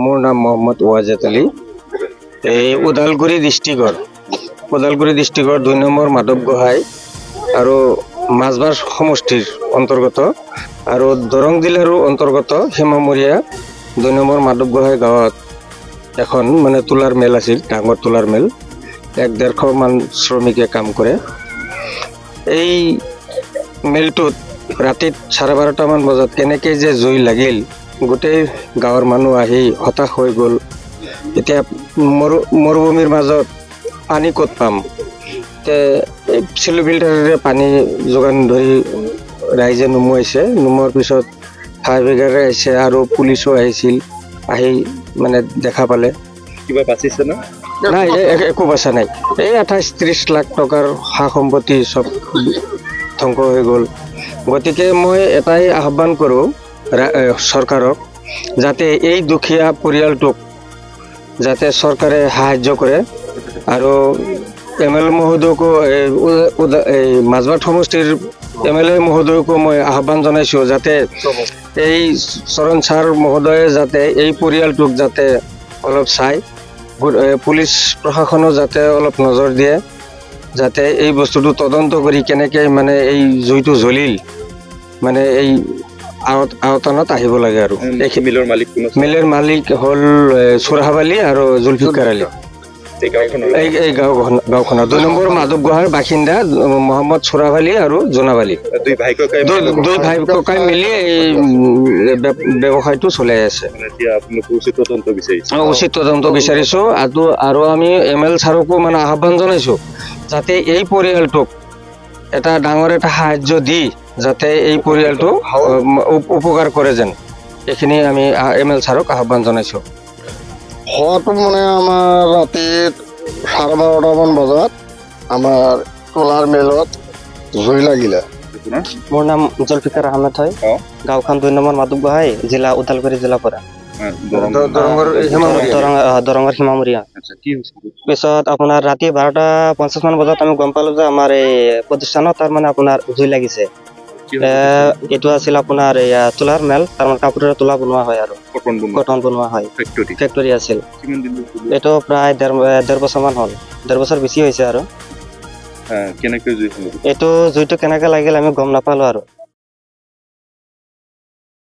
মোৰ নাম মোহাম্মদ ওয়াজেদ আলী। এই ওদালগুৰি ডিষ্ট্ৰিক্টৰ 2 নম্বৰ মাধৱ গোহাঁই আৰু মাছবাৰ সমষ্টিৰ অন্তৰ্গত আৰু দৰং জিলাৰো অন্তৰ্গত সীমামূৰীয়া 2 নম্বৰ মাধৱ গোহাঁই গাঁৱত এখন মানে তোলাৰ মেল আছিল, ডাঙৰ তোলাৰ মেল। 150 মান শ্ৰমিকে কাম কৰে। এই মেলটোত ৰাতি 12:30 মান বজাত কেনেকৈ যে জুই লাগিল, গোটেই গাঁৱৰ মানুহ আহি হতাশ হৈ গ'ল। এতিয়া মৰুভূমিৰ মাজত পানী ক'ত পাম, এই চিলু ফিল্টাৰেৰে পানী যোগান ধৰি ৰাইজে নুমুৱাৰ পিছত ফায়াৰ ব্ৰিগেডে আহিছে আৰু পুলিচো আহিছিল। আহি মানে দেখা পালে কিবা বাচিছে না? নাই, একো বাচা নাই। এই 28-30 লাখ টকাৰ সা সম্পত্তি চব ধ্বংস হৈ গ'ল। গতিকে মই এটাই আহ্বান কৰোঁ চৰকাৰক, যাতে এই দুখীয়া পৰিয়ালটোক যাতে চৰকাৰে সাহায্য কৰে আৰু MLA মহোদয়কো এই মাছবাট সমষ্টিৰ MLA মহোদয়কো মই আহ্বান জনাইছোঁ যাতে এই চৰণ ছাৰ মহোদয়ে যাতে এই পৰিয়ালটোক যাতে অলপ চাই, পুলিচ প্ৰশাসনো যাতে অলপ নজৰ দিয়ে, যাতে এই বস্তুটো তদন্ত কৰি কেনেকৈ মানে এই জুইটো জ্বলিল মানে এই আওতানত আহিব লাগে। আৰু মিলৰ মালিক হ'ল চুৰাহাব আলী আৰু জুলফিকাৰ আলী। এই গাঁওখনৰ 2 নম্বৰ মাধৱ গোহাঁইৰ বাসিন্দা মহম্মদ চুৰাহাব আলী আৰু জোনাব আলী। দুই ভাই ককাই মিলি এই ব্যৱসায়টো চলাই আছে। উচিত তদন্ত বিচাৰিছোঁ আৰু আমি MLA ছাৰকো মানে আহ্বান জনাইছোঁ যাতে এই পৰিয়ালটোক এটা ডাঙৰ এটা সাহায্য দি যাতে এই পৰিয়ালটো উপকাৰ কৰে যেন, এইখিনি আমি MLA ছাৰক আহ্বান জনাইছোঁ। হোৱাটো মানে আমাৰ ৰাতি 12:30 মান বজাত আমাৰ তোলাৰ মেলত জুই লাগিলে। মোৰ নাম জুলফিকাৰ আহমেদ হয়। গাঁওখন 2 নম্বৰ মাধৱ গোহাঁই, জিলা ওদালগুৰি জিলাৰ পৰা। দৰঙৰ সীমামূৰীয়া। পিছত আপোনাৰ ৰাতি 12:50 মান বজাত আমি গম পালোঁ যে আমাৰ এই প্ৰতিষ্ঠানত তাৰমানে আপোনাৰ জুই লাগিছে। এইটো আছিল আপোনাৰ তোলাৰ মেল, তাৰমানে কাপোৰেৰে তোলা বনোৱা হয় আৰু কটন বনোৱা হয়, ফেক্টৰী আছিল। এইটো প্ৰায় 1.5 বছৰ মান হ'ল, 1.5 বছৰ বেছি হৈছে। আৰু এইটো জুইটো কেনেকৈ লাগিল আমি গম নাপালোঁ আৰু